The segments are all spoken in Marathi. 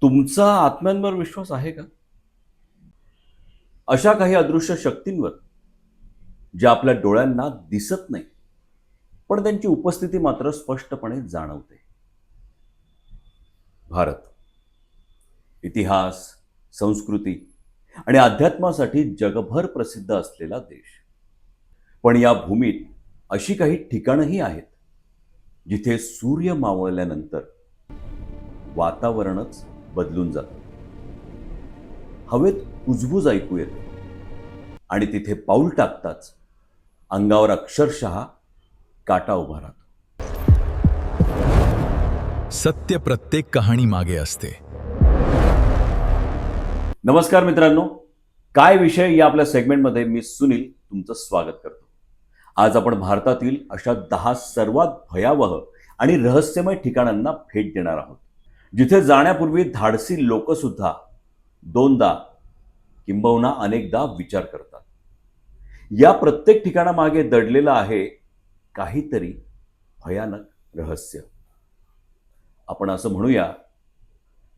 तुमचा आत्म्यांवर विश्वास आहे का? अशा काही अदृश्य शक्तींवर ज्या आपल्या डोळ्यांना दिसत नाही, पण त्यांची उपस्थिती मात्र स्पष्टपणे जाणवते. भारत इतिहास, संस्कृती आणि अध्यात्मासाठी जगभर प्रसिद्ध असलेला देश. पण या भूमीत अशी काही ठिकाणंही आहेत, जिथे सूर्य मावळल्यानंतर वातावरणच बदलून जातं. हवेत कुजबूज ऐकू येते आणि तिथे पाऊल टाकताच अंगावर अक्षरशः काटा उभा राहतो. सत्य प्रत्येक कहाणी मागे असते. नमस्कार मित्रांनो, काय विषय या आपल्या सेगमेंटमध्ये मी सुनील तुमचं स्वागत करतो. आज आपण भारतातील अशा 10 सर्वात भयावह आणि रहस्यमय ठिकाणांना भेट देणार आहोत, जिथे जाण्यापूर्वी धाडसी लोक सुद्धा दोनदा किंबहुना अनेकदा विचार करतात. या प्रत्येक ठिकाणामागे दडलेलं आहे काहीतरी भयानक रहस्य. आपण असं म्हणूया,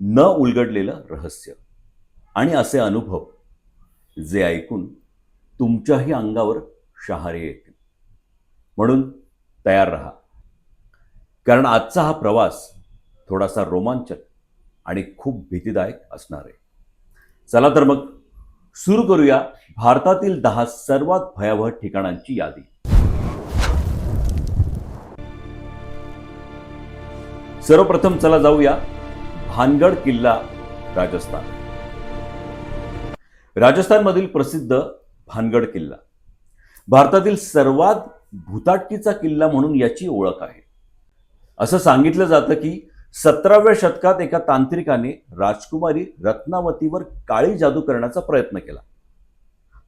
न उलगडलेलं रहस्य. आणि असे अनुभव जे ऐकून तुमच्याही अंगावर शहारे येतील. म्हणून तयार राहा, कारण आजचा हा प्रवास थोडासा रोमांचक आणि खूप भीतीदायक असणार आहे. चला तर मग सुरू करूया भारतातील 10 सर्वात भयावह ठिकाणांची यादी. सर्वप्रथम चला जाऊया भानगड किल्ला, राजस्थान. राजस्थानमधील प्रसिद्ध भानगड किल्ला भारतातील सर्वात भूताटकीचा किल्ला म्हणून याची ओळख आहे. असं सांगितलं जातं की 17व्या शतकात एका तांत्रिकाने राजकुमारी रत्नावतीवर काळी जादू करण्याचा प्रयत्न केला.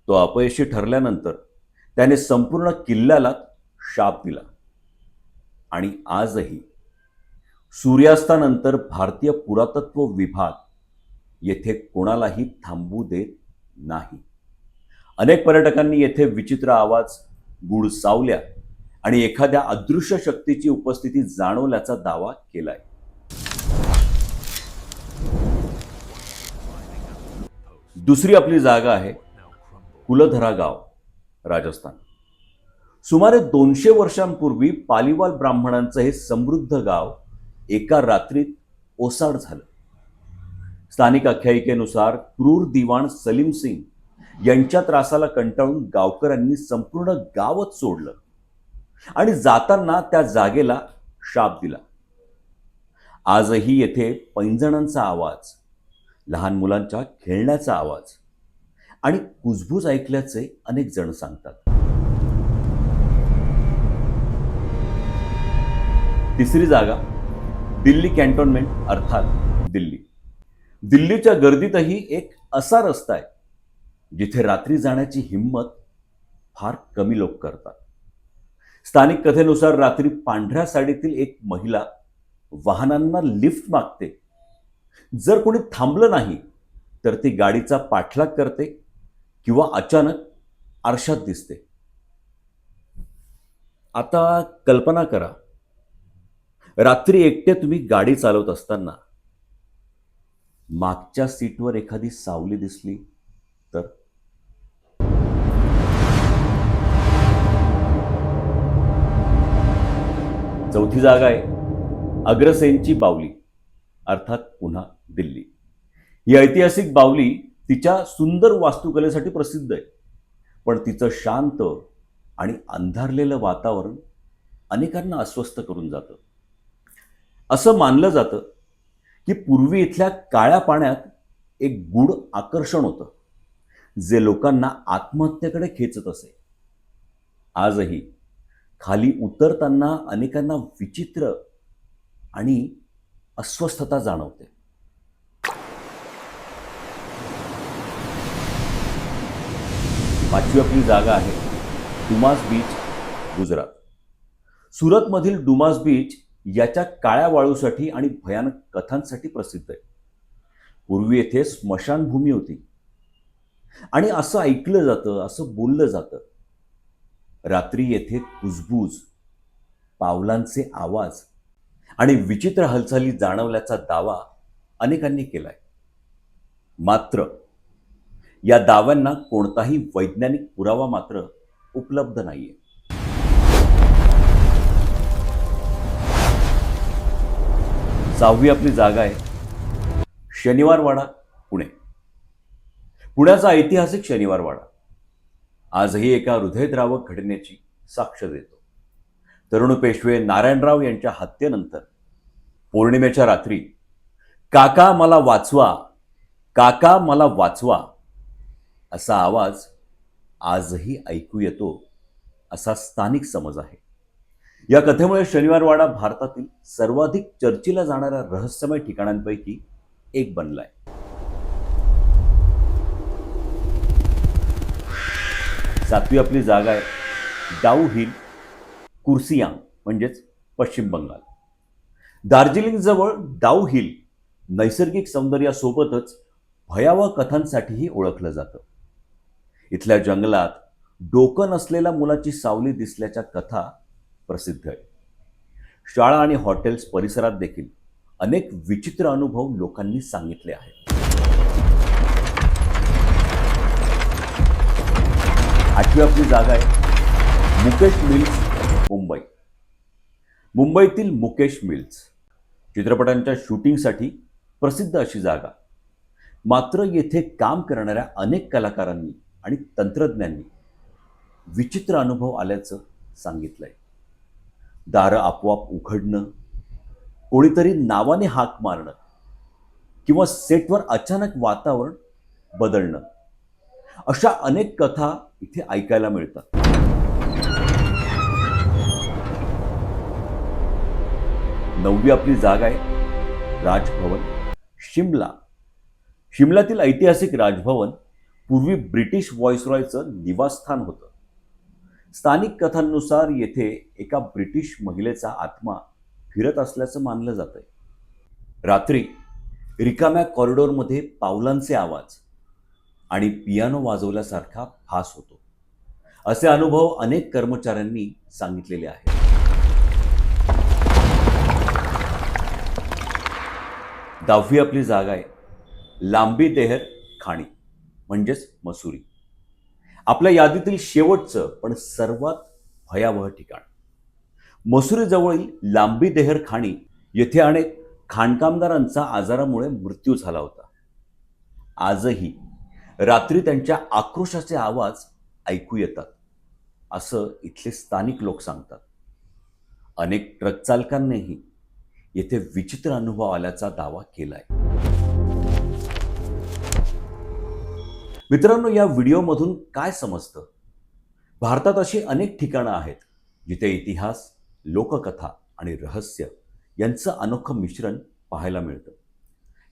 तो अपयशी ठरल्यानंतर त्याने संपूर्ण किल्ल्याला शाप दिला. आणि आजही सूर्यास्तानंतर भारतीय पुरातत्व विभाग येथे कोणालाही थांबू देत नाही. अनेक पर्यटकांनी येथे विचित्र आवाज, गूढ सावल्या आणि एखाद्या अदृश्य शक्तीची उपस्थिती जाणवल्याचा दावा केलाय. दुसरी आपली जागा आहे कुलधरा गाव, राजस्थान. सुमारे 200 वर्षांपूर्वी पालीवाल ब्राह्मणांचं हे समृद्ध गाव एका रात्रीत ओसाड झालं. स्थानिक आख्यायिकेनुसार क्रूर दिवाण सलीम सिंग यांच्या त्रासाला कंटाळून गावकऱ्यांनी संपूर्ण गावच सोडलं आणि जाताना त्या जागेला शाप दिला. आजही येथे पैंजणांचा आवाज, लहान मुलांच्या खेळण्याचा आवाज आणि कुजबूज ऐकल्याचे अनेक जण सांगतात. तिसरी जागा दिल्ली कॅन्टोन्मेंट, अर्थात दिल्ली. दिल्लीच्या गर्दीतही एक असा रस्ता आहे जिथे रात्री जाण्याची हिंमत फार कमी लोक करतात. स्थानिक कथेनुसार रात्री पांढऱ्या साडीतील एक महिला वाहनांना लिफ्ट मागते. जर कोणी थांबलं नाही तर ती गाडीचा पाठलाग करते किंवा अचानक आरशात दिसते. आता कल्पना करा, रात्री एकटे तुम्ही गाडी चालवत असताना मागच्या सीटवर एखादी सावली दिसली तर? चौथी जागा आहे अग्रसेनची बावली, अर्थात पुन्हा दिल्ली. ही ऐतिहासिक बावली तिच्या सुंदर वास्तुकलेसाठी प्रसिद्ध आहे, पण तिचं शांत आणि अंधारलेलं वातावरण अनेकांना अस्वस्थ करून जातं. असं मानलं जातं की पूर्वी इथल्या काळ्या पाण्यात एक गूढ आकर्षण होतं, जे लोकांना आत्महत्येकडे खेचत असे. आजही खाली उतरताना अनेकांना विचित्र आणि अस्वस्थता जाणवते. पाचवी आपली जागा आहे डुमास बीच, गुजरात. सुरतमधील डुमास बीच याच्या काळ्या वाळूसाठी आणि भयानक कथांसाठी प्रसिद्ध आहे. पूर्वी येथे स्मशानभूमी होती आणि असं ऐकलं जातं, असं बोललं जातं, रात्री येथे कुजबूज, पावलांचे आवाज आणि विचित्र हालचाली जाणवल्याचा दावा अनेकांनी केलाय. मात्र या दाव्यांना कोणताही वैज्ञानिक पुरावा मात्र उपलब्ध नाहीये. सहावी आपली जागा आहे शनिवारवाडा, पुणे. पुण्याचा ऐतिहासिक शनिवारवाडा आजही एका हृदयद्रावक घटनेची साक्ष देतो. तरुण पेशवे नारायणराव यांच्या हत्येनंतर पौर्णिमेच्या रात्री काका मला वाचवा, काका मला वाचवा असा आवाज आजही ऐकू येतो असा स्थानिक समज आहे. या कथेमुळे शनिवारवाडा भारतातील सर्वाधिक चर्चेला जाणाऱ्या रहस्यमय ठिकाणांपैकी एक बनलाय. सातवी आपली जागा आहे डाऊ हिल, कुर्सियांग म्हणजेच पश्चिम बंगाल. दार्जिलिंग जवळ डाऊ हिल नैसर्गिक सौंदर्यासोबतच भयावह कथांसाठीही ओळखलं जातं. इथल्या जंगलात डोकं नसलेल्या मुलाची सावली दिसल्याच्या कथा प्रसिद्ध आहे. शाळा आणि हॉटेल्स परिसरात देखील अनेक विचित्र अनुभव लोकांनी सांगितले आहेत. आठवी आपली जागा आहे मुकेश मिल्स, मुंबई. मुंबईतील मुकेश मिल्स चित्रपटांच्या शूटिंगसाठी प्रसिद्ध अशी जागा. मात्र येथे काम करणाऱ्या अनेक कलाकारांनी आणि तंत्रज्ञांनी विचित्र अनुभव आल्याचं सांगितलंय. दारं आपोआप उघडणं, कोणीतरी नावाने हाक मारणं किंवा सेटवर अचानक वातावरण बदलणं, अशा अनेक कथा इथे ऐकायला मिळतात. नववी आपली जागा आहे राजभवन, शिमला. शिमल्यातील ऐतिहासिक राजभवन पूर्वी ब्रिटिश व्हॉइसरॉयचं निवासस्थान होतं. स्थानिक कथांनुसार येथे एका ब्रिटिश महिलेचा आत्मा फिरत असल्याचं मानलं जातंय. रात्री रिकाम्या कॉरिडॉरमध्ये पावलांचे आवाज आणि पियानो वाजवल्यासारखा भास होतो, असे अनुभव अनेक कर्मचाऱ्यांनी सांगितलेले आहेत. दहावी आपली जागा आहे लांबी देहर खाणी म्हणजेच मसुरी. आपल्या यादीतील शेवटचं पण सर्वात भयावह ठिकाण. मसुरीजवळील लांबी देहर खाणी येथे अनेक खाणकामदारांचा आजारामुळे मृत्यू झाला होता. आजही रात्री त्यांच्या आक्रोशाचे आवाज ऐकू येतात असं इथले स्थानिक लोक सांगतात. अनेक ट्रक चालकांनीही येथे विचित्र अनुभव आल्याचा दावा केलाय. मित्रांनो, या व्हिडिओमधून काय समजतं? भारतात अशी अनेक ठिकाणं आहेत जिथे इतिहास, लोककथा आणि रहस्य यांचं अनोखं मिश्रण पाहायला मिळतं.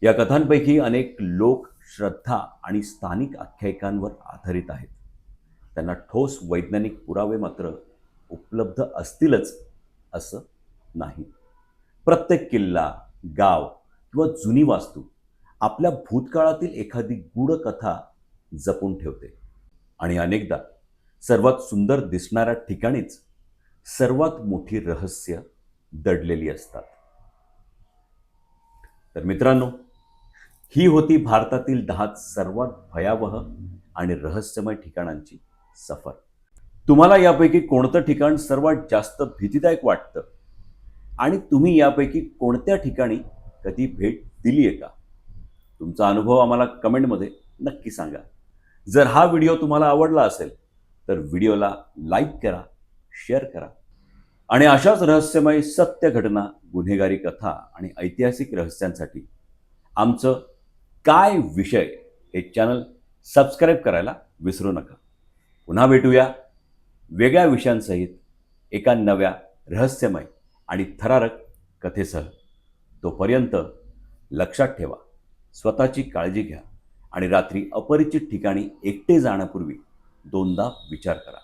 या कथांपैकी अनेक लोक श्रद्धा आणि स्थानिक आख्यायिकांवर आधारित आहेत. त्यांना ठोस वैज्ञानिक पुरावे मात्र उपलब्ध असतीलच असं नाही. प्रत्येक किल्ला, गाव किंवा जुनी वास्तू आपल्या भूतकाळातील एखादी गूढ कथा जपून ठेवते. आणि अनेकदा सर्वात सुंदर दिसणाऱ्या ठिकाणीच सर्वात मोठी रहस्य दडलेली असतात. तर मित्रांनो, ही होती भारतातील 10 सर्वात भयावह आणि रहस्यमय ठिकाणांची सफर. तुम्हाला यापैकी कोणतं ठिकाण सर्वात जास्त भीतीदायक वाटतं आणि तुम्ही यापैकी कोणत्या ठिकाणी कधी भेट दिली आहे का? तुमचा अनुभव आम्हाला कमेंटमध्ये नक्की सांगा. जर हा व्हिडिओ तुम्हाला आवडला असेल तर व्हिडिओला लाईक करा, शेअर करा आणि अशाच रहस्यमय सत्य घटना, गुन्हेगारी कथा आणि ऐतिहासिक रहस्यांसाठी आमचं काय विषय हे चॅनल सबस्क्राईब करायला विसरू नका. पुन्हा भेटूया वेगळ्या विषयांसहित एका नव्या रहस्यमय आणि थरारक कथेसह. तोपर्यंत लक्षात ठेवा, स्वतःची काळजी घ्या आणि रात्री अपरिचित ठिकाणी एकटे जाण्यापूर्वी दोनदा विचार करा.